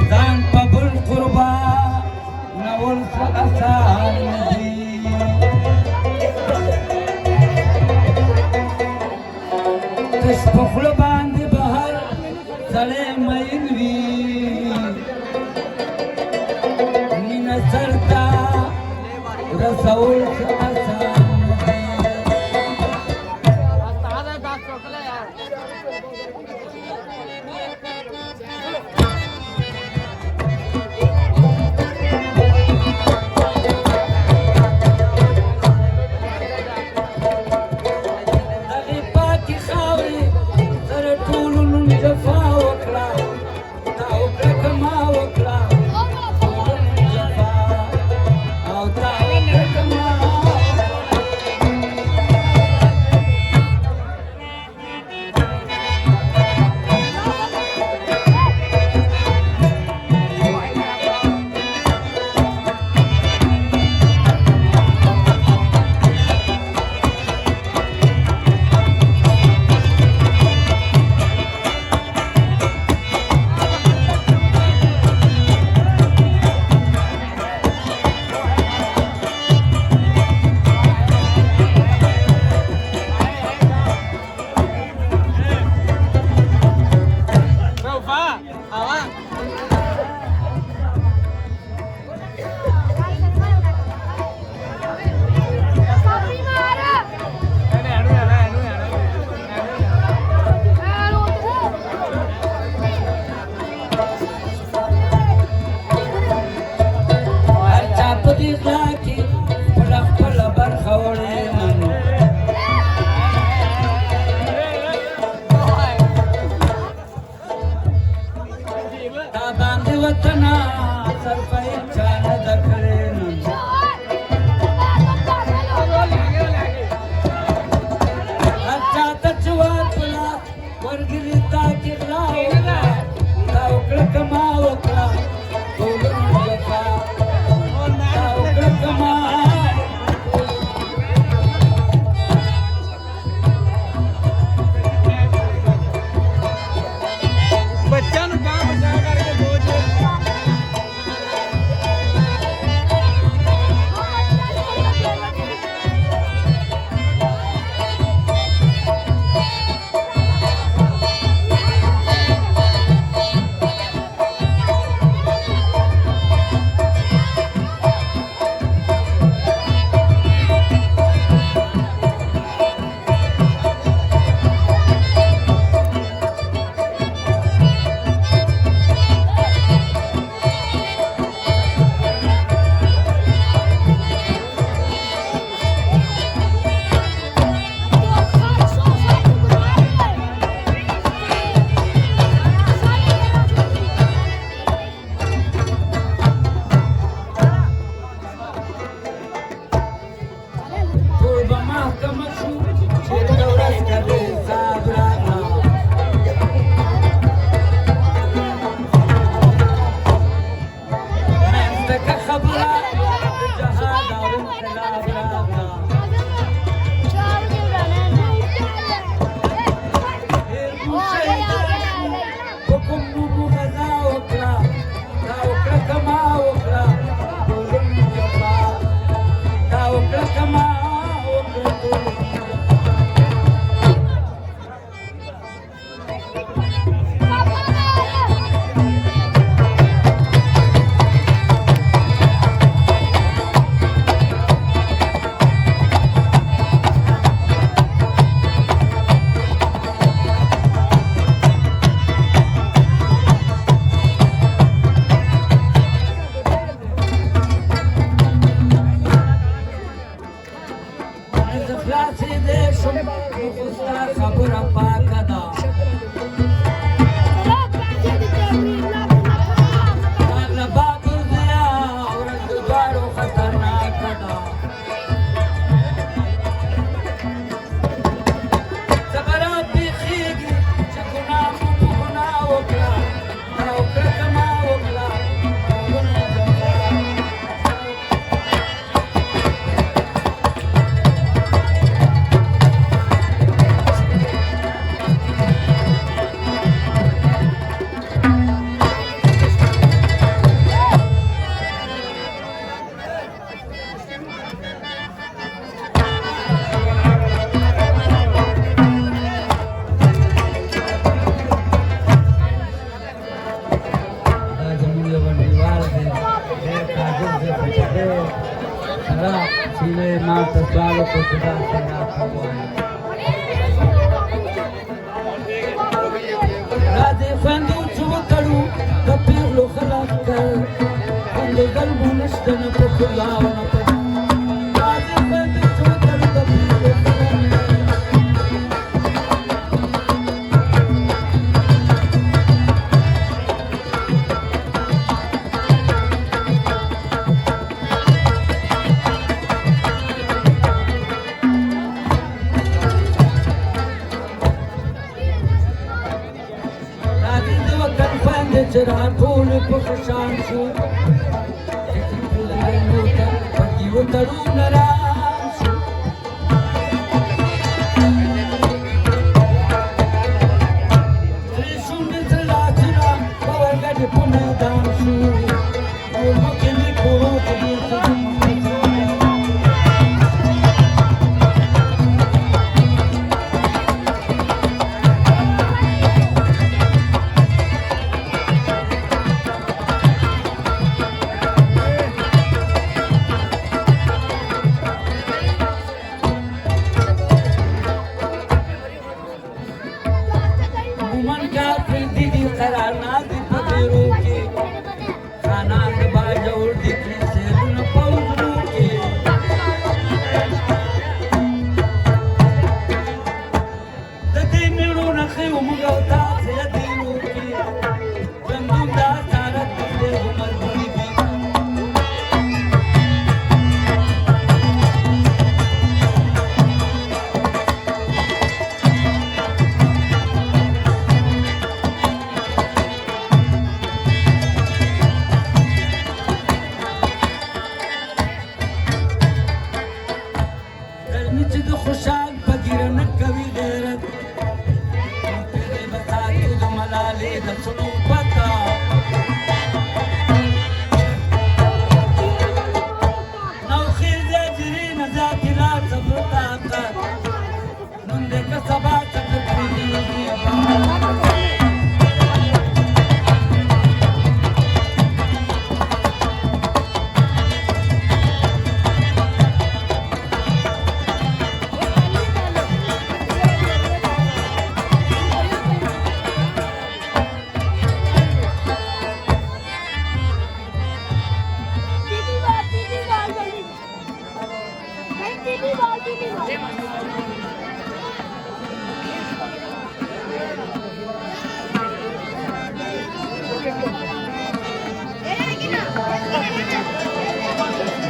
زان قبل قربا نور فأسان دي تشبخل باند بهر سلام ينوي من سرتا رسول فأسان المنشدن بكلاون راضي بدي توتر دبي راضي دو كان فند جرا طول بخشان شو وترون راس ريشون تلاتنا بورقد بميدان شو وممكن يكونوا تبيتهم ومن كافر دي قرانا دي پدرو کے خانان باجور دي سيرن پوزرو کے ددي میرو نخي ومغوتا سيدينو کے جنگو دا سارت دي عمر بي بي خوشحال پگیر نکوی غیرت پیغی بطاکی دو ملالی دا سنو پتا نو خیز جری نزاتی را صبر طاقت نندے کا سبا چکت پیدی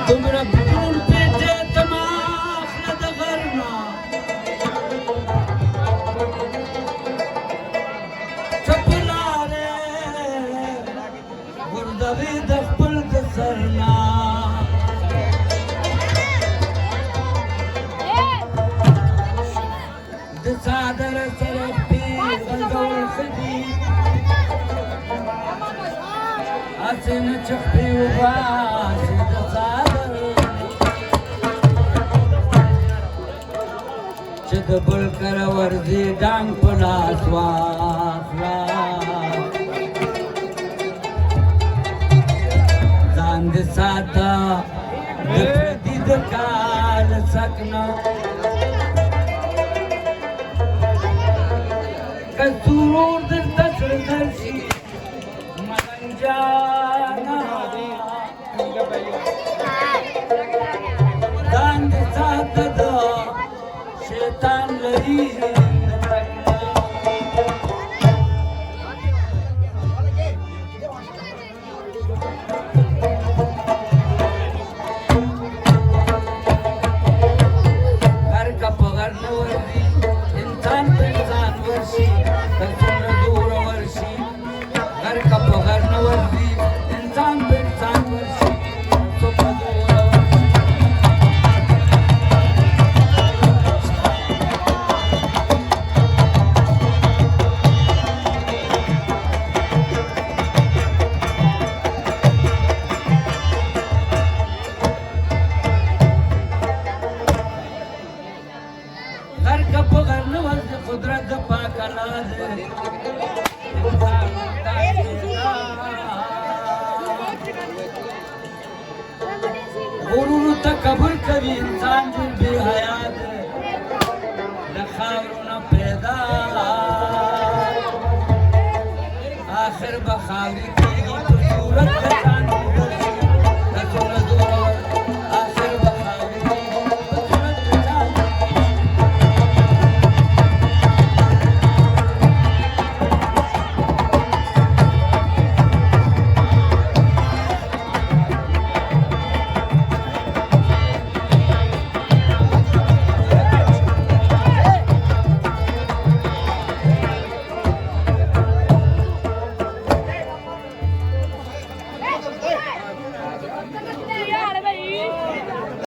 تمرا پھول پیٹے تماخ نہ دغرنا چپلارے گردوی دخپل دسرنا دسادر سرپی غزول خدی اسن چخپی وباسی دسادر چد بل کر ورزی ڈانگ پلاس واخلا زان دساتا دپردی دکال سکنا کسورور در تسر درشی ملنجانا دان دسات دا شیطان لئی گھر کا پغر نوردی انسان پر انسان ورشی کسور دور ورشی گھر کا پغر نوردی انسان پر انسان ورشی کسور دور ورشی घर का पगर न वर्ष कुदरत द पाक अल्लाह दे गुरूर तकबर कभी इंसान दिल भी हयात लखावर न पैदा आखिर बखावरी